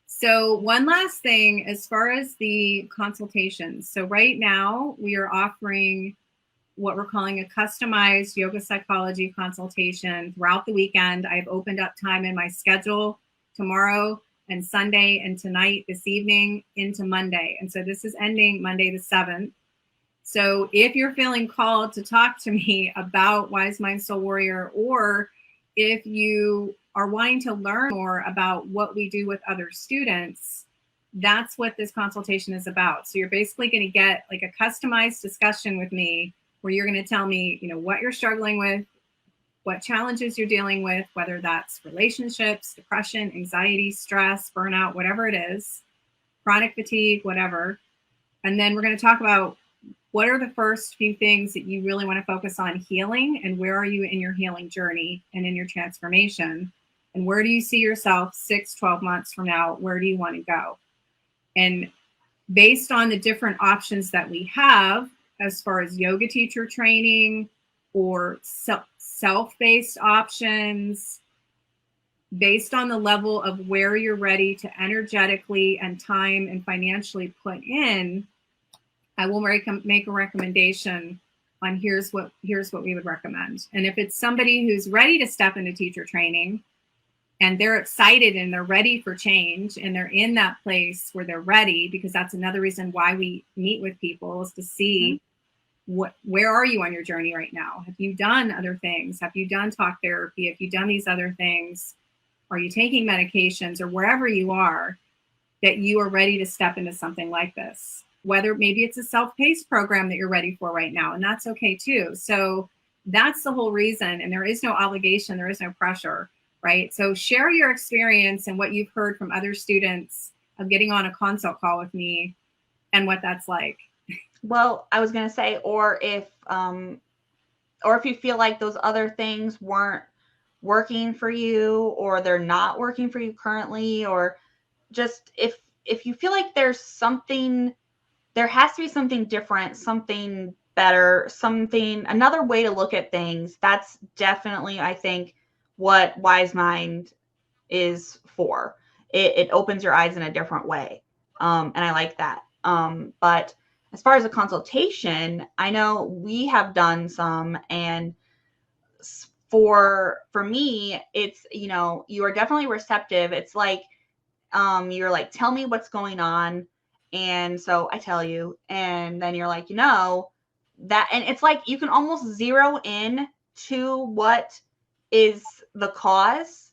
So one last thing, as far as the consultations. So right now we are offering what we're calling a customized yoga psychology consultation throughout the weekend. I've opened up time in my schedule tomorrow and Sunday and tonight, this evening, into Monday. And so this is ending Monday the 7th. So if you're feeling called to talk to me about Wise Mind Soul Warrior, or if you are wanting to learn more about what we do with other students, that's what this consultation is about. So you're basically going to get like a customized discussion with me, where you're going to tell me, you know, what you're struggling with, what challenges you're dealing with, whether that's relationships, depression, anxiety, stress, burnout, whatever it is, chronic fatigue, whatever. And then we're going to talk about what are the first few things that you really want to focus on healing, and where are you in your healing journey and in your transformation, and where do you see yourself 6, 12 months from now? Where do you want to go? And based on the different options that we have, as far as yoga teacher training or self-based options, based on the level of where you're ready to energetically and time and financially put in, I will make a recommendation on here's what we would recommend. And if it's somebody who's ready to step into teacher training and they're excited and they're ready for change and they're in that place where they're ready, because that's another reason why we meet with people, is to see where are you on your journey right now? Have you done other things? Have you done talk therapy? Have you done these other things? Are you taking medications, or wherever you are, that you are ready to step into something like this? Whether maybe it's a self-paced program that you're ready for right now, and that's okay too. So that's the whole reason. And there is no obligation, there is no pressure, right? So share your experience and what you've heard from other students of getting on a consult call with me and what that's like. Well, I was going to say, or if you feel like those other things weren't working for you, or they're not working for you currently, or just if you feel like there has to be something different, something better, another way to look at things, that's definitely, I think, what WiseMind is for. It opens your eyes in a different way. And I like that. But as far as a consultation, I know we have done some, and for me, it's, you are definitely receptive. It's like, you're like, tell me what's going on. And so I tell you, and then you're like, that, and it's like, you can almost zero in to what is the cause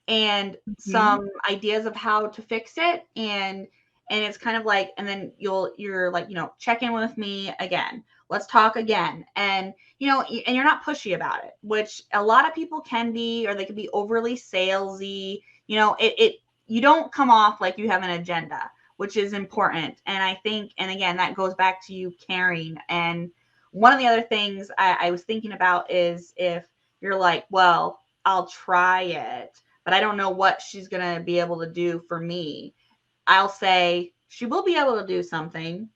and some ideas of how to fix it. And it's kind of like, and then you're like, check in with me again. Let's talk again. And, and you're not pushy about it, which a lot of people can be, or they can be overly salesy. You don't come off like you have an agenda, which is important. And I think, and again, that goes back to you caring. And one of the other things I was thinking about is, if you're like, well, I'll try it, but I don't know what she's going to be able to do for me, I'll say she will be able to do something,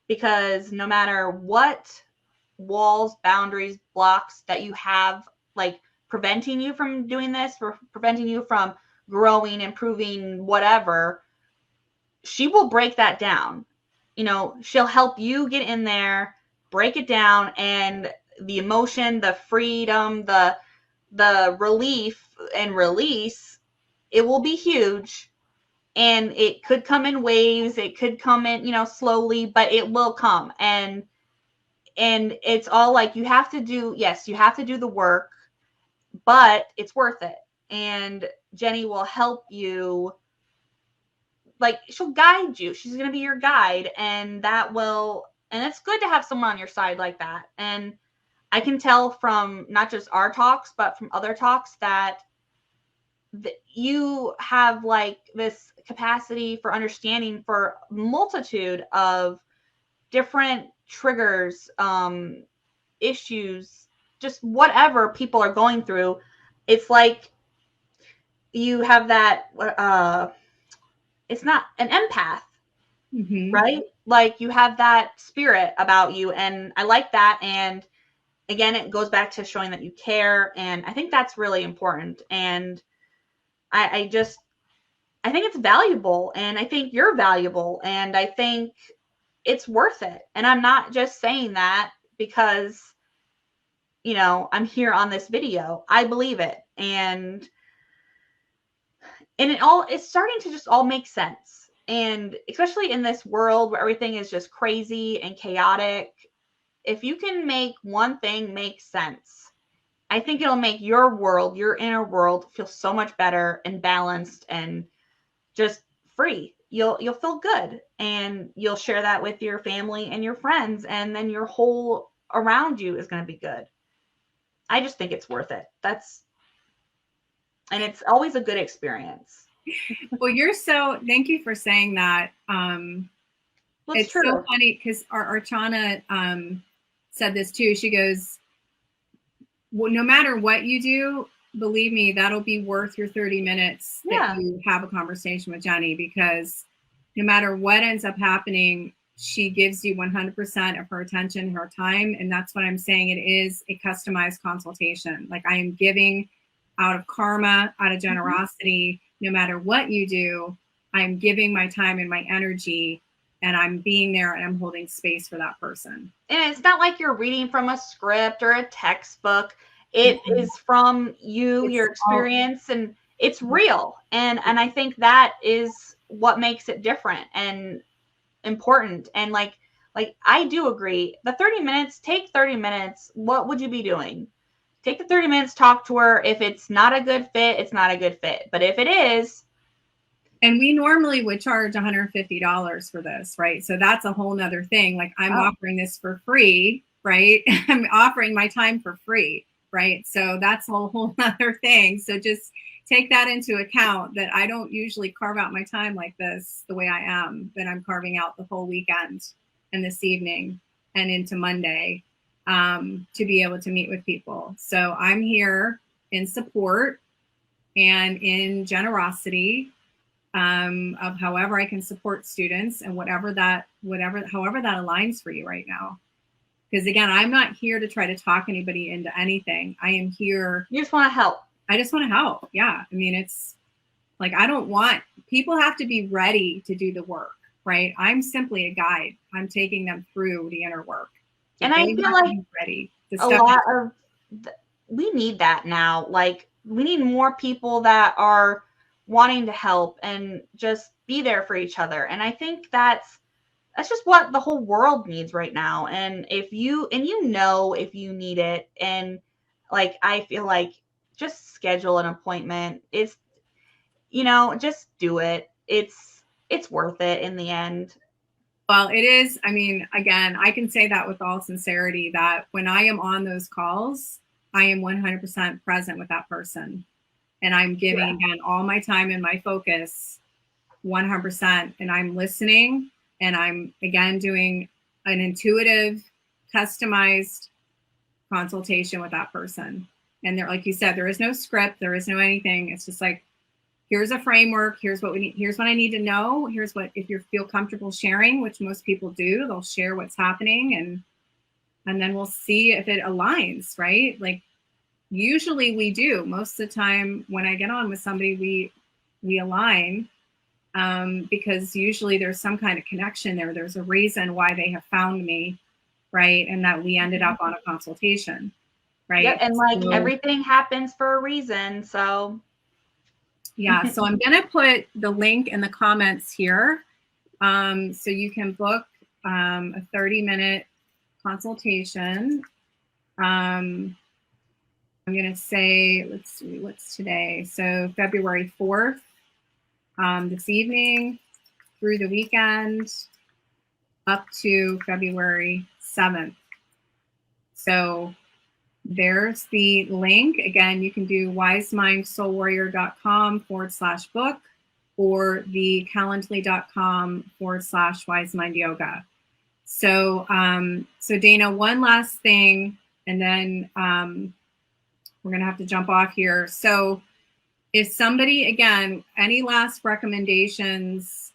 because no matter what walls, boundaries, blocks that you have, like preventing you from doing this, or preventing you from growing, improving, whatever, she will break that down. She'll help you get in there, break it down, and the emotion, the freedom, the relief and release, it will be huge. And it could come in waves, it could come in, slowly, but it will come. And it's all like, you have to do the work, but it's worth it. And Jennie will help you, like, she'll guide you. She's going to be your guide, and it's good to have someone on your side like that. And I can tell from not just our talks, but from other talks, that you have like this capacity for understanding for a multitude of different triggers, issues, just whatever people are going through. It's like you have that, it's not an empath, right? Like, you have that spirit about you. And I like that. And again, it goes back to showing that you care. And I think that's really important. And I think it's valuable, and I think you're valuable, and I think it's worth it. And I'm not just saying that because, I'm here on this video. I believe it. And it's starting to just all make sense. And especially in this world where everything is just crazy and chaotic, if you can make one thing make sense, I think it'll make your world, your inner world, feel so much better and balanced and just free. You'll feel good, and you'll share that with your family and your friends, and then your whole around you is going to be good. I just think it's worth it. And it's always a good experience. Well, thank you for saying that. It's true. So funny because our Archana said this too. She goes, well, no matter what you do, believe me, that'll be worth your 30 minutes that you have a conversation with Jennie, because no matter what ends up happening, she gives you 100% of her attention, her time. And that's what I'm saying. It is a customized consultation. Like, I am giving out of karma, out of generosity. No matter what you do, I'm giving my time and my energy, and I'm being there, and I'm holding space for that person. And it's not like you're reading from a script or a textbook. It is from you, your experience, and it's real. And I think that is what makes it different and important. And like I do agree. The 30 minutes, take 30 minutes. What would you be doing? Take the 30 minutes, talk to her. If it's not a good fit, it's not a good fit. But if it is. And we normally would charge $150 for this, right? So that's a whole nother thing. Like, I'm offering this for free, right? I'm offering my time for free, right? So that's a whole nother thing. So just take that into account, that I don't usually carve out my time like this the way I am, but I'm carving out the whole weekend and this evening and into Monday to be able to meet with people. So I'm here in support and in generosity of however I can support students, and however that aligns for you right now. Because again, I'm not here to try to talk anybody into anything. I am here. You just want to help. I just want to help. Yeah. I mean, it's like, people have to be ready to do the work, right? I'm simply a guide. I'm taking them through the inner work. And I feel like ready we need that now. Like, we need more people that are wanting to help and just be there for each other. And I think that's just what the whole world needs right now. And if you need it, and like, I feel like just schedule an appointment. It's, just do it. It's worth it in the end. Well, it is. I mean, again, I can say that with all sincerity, that when I am on those calls, I am 100% present with that person. And I'm giving, again, all my time and my focus 100%. And I'm listening, and I'm, again, doing an intuitive, customized consultation with that person. And there, like you said, there is no script. There is no anything. It's just like, here's a framework. Here's what we need. Here's what I need to know. Here's what, if you feel comfortable sharing, which most people do, they'll share what's happening, and then we'll see if it aligns, right? Like, usually we do. Most of the time when I get on with somebody, we align because usually there's some kind of connection there. There's a reason why they have found me, right? And that we ended up on a consultation, right? Yep, and everything happens for a reason. So yeah, so I'm going to put the link in the comments here. So you can book a 30-minute consultation. I'm going to say, let's see, what's today? So February 4th, this evening through the weekend up to February 7th. So there's the link. Again, you can do wisemindsoulwarrior.com/book or the calendly.com/WiseMind Yoga. So, so Dana, one last thing, and then we're going to have to jump off here. So if somebody, again, any last recommendations,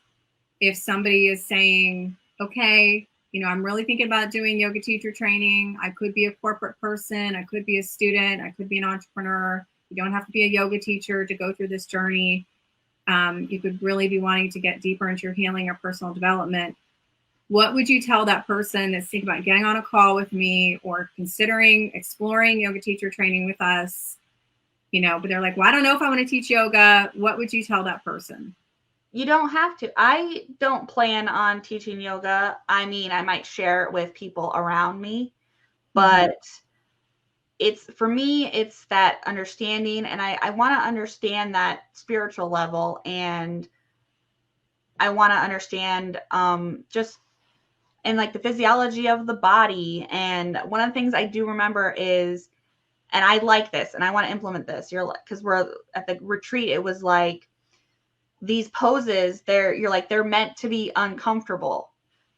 if somebody is saying, okay, I'm really thinking about doing yoga teacher training. I could be a corporate person. I could be a student. I could be an entrepreneur. You don't have to be a yoga teacher to go through this journey. You could really be wanting to get deeper into your healing or personal development. What would you tell that person that's thinking about getting on a call with me or considering exploring yoga teacher training with us, but they're like, well, I don't know if I want to teach yoga. What would you tell that person? You don't have to. I don't plan on teaching yoga. I mean, I might share it with people around me, but for me, it's that understanding. And I want to understand that spiritual level, and I want to understand just and like the physiology of the body. And one of the things I do remember is and I like this and I want to implement this. You're like, because we're at the retreat, it was like these poses, they're meant to be uncomfortable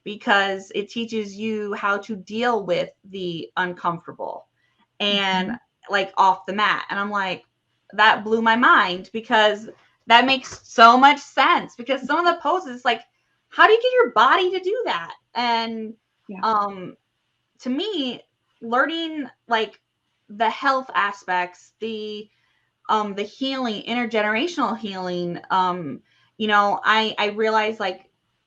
because it teaches you how to deal with the uncomfortable and like off the mat. And I'm like, that blew my mind because that makes so much sense, because some of the poses, like, how do you get your body to do that? And to me, learning like the health aspects, the healing, intergenerational healing, you know, I realized like,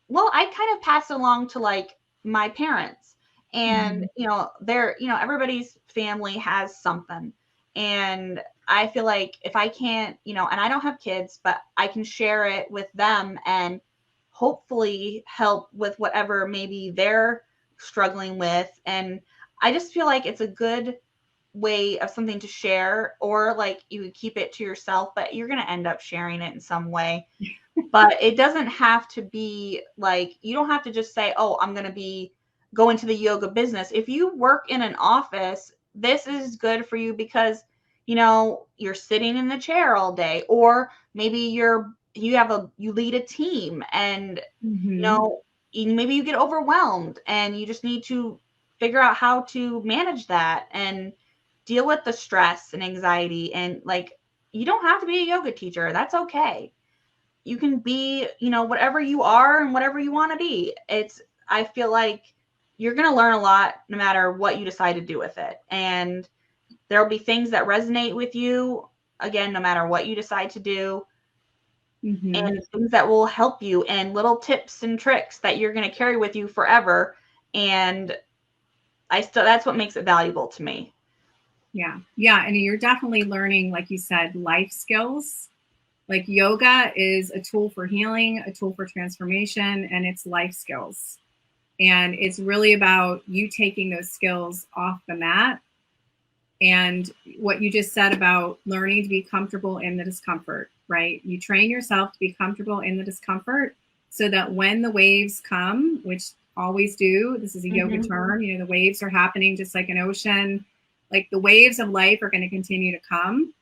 well, I kind of passed along to like my parents, and you know, everybody's family has something, and I feel like if I can't, you know, and I don't have kids, but I can share it with them and hopefully help with whatever maybe they're struggling with. And I just feel like it's a good way of something to share, or like you keep it to yourself, but you're going to end up sharing it in some way. But it doesn't have to be like, you don't have to just say, oh, I'm going to go into the yoga business. If you work in an office, this is good for you because, you know, you're sitting in the chair all day, or maybe you lead a team, and you know, maybe you get overwhelmed and you just need to figure out how to manage that and deal with the stress and anxiety. And like, you don't have to be a yoga teacher. That's okay. You can be, you know, whatever you are and whatever you want to be. I feel like you're going to learn a lot no matter what you decide to do with it. And there'll be things that resonate with you, again, no matter what you decide to do. And things that will help you, and little tips and tricks that you're going to carry with you forever. And that's what makes it valuable to me. Yeah. And you're definitely learning, like you said, life skills. Like yoga is a tool for healing, a tool for transformation, and it's life skills. And it's really about you taking those skills off the mat. And what you just said about learning to be comfortable in the discomfort, right? You train yourself to be comfortable in the discomfort so that when the waves come, which always do, this is a yoga term, you know, the waves are happening just like an ocean. Like the waves of life are going to continue to come,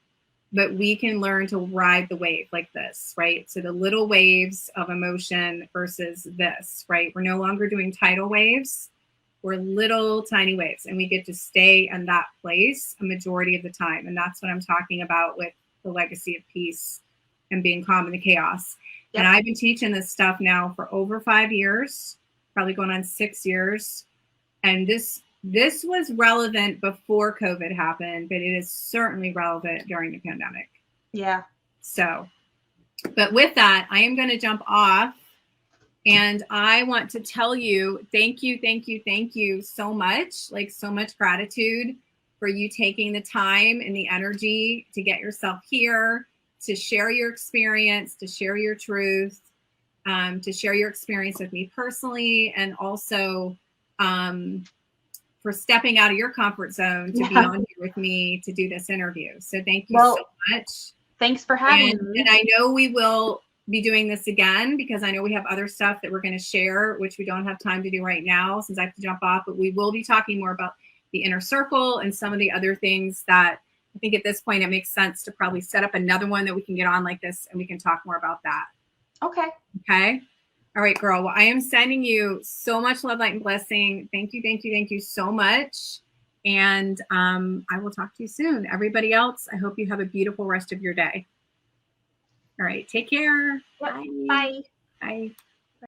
but we can learn to ride the wave like this, right? So the little waves of emotion versus this, right? We're no longer doing tidal waves. We're little tiny waves, and we get to stay in that place a majority of the time. And that's what I'm talking about with the legacy of peace and being calm in the chaos. Yep. And I've been teaching this stuff now for over 5 years, probably going on 6 years. And this was relevant before COVID happened, but it is certainly relevant during the pandemic. Yeah. So, but with that, I am going to jump off. And I want to tell you, thank you so much, like so much gratitude for you taking the time and the energy to get yourself here, to share your experience, to share your truth, to share your experience with me personally, and also for stepping out of your comfort zone to be on here with me to do this interview. So thank you so much. Thanks for having me. And I know we will be doing this again, because I know we have other stuff that we're going to share, which we don't have time to do right now since I have to jump off, but we will be talking more about the inner circle and some of the other things that I think at this point it makes sense to probably set up another one that we can get on like this and we can talk more about that. Okay. All right, girl. Well, I am sending you so much love, light, and blessing. Thank you so much. And I will talk to you soon. Everybody else, I hope you have a beautiful rest of your day. All right. Take care. Bye. Bye.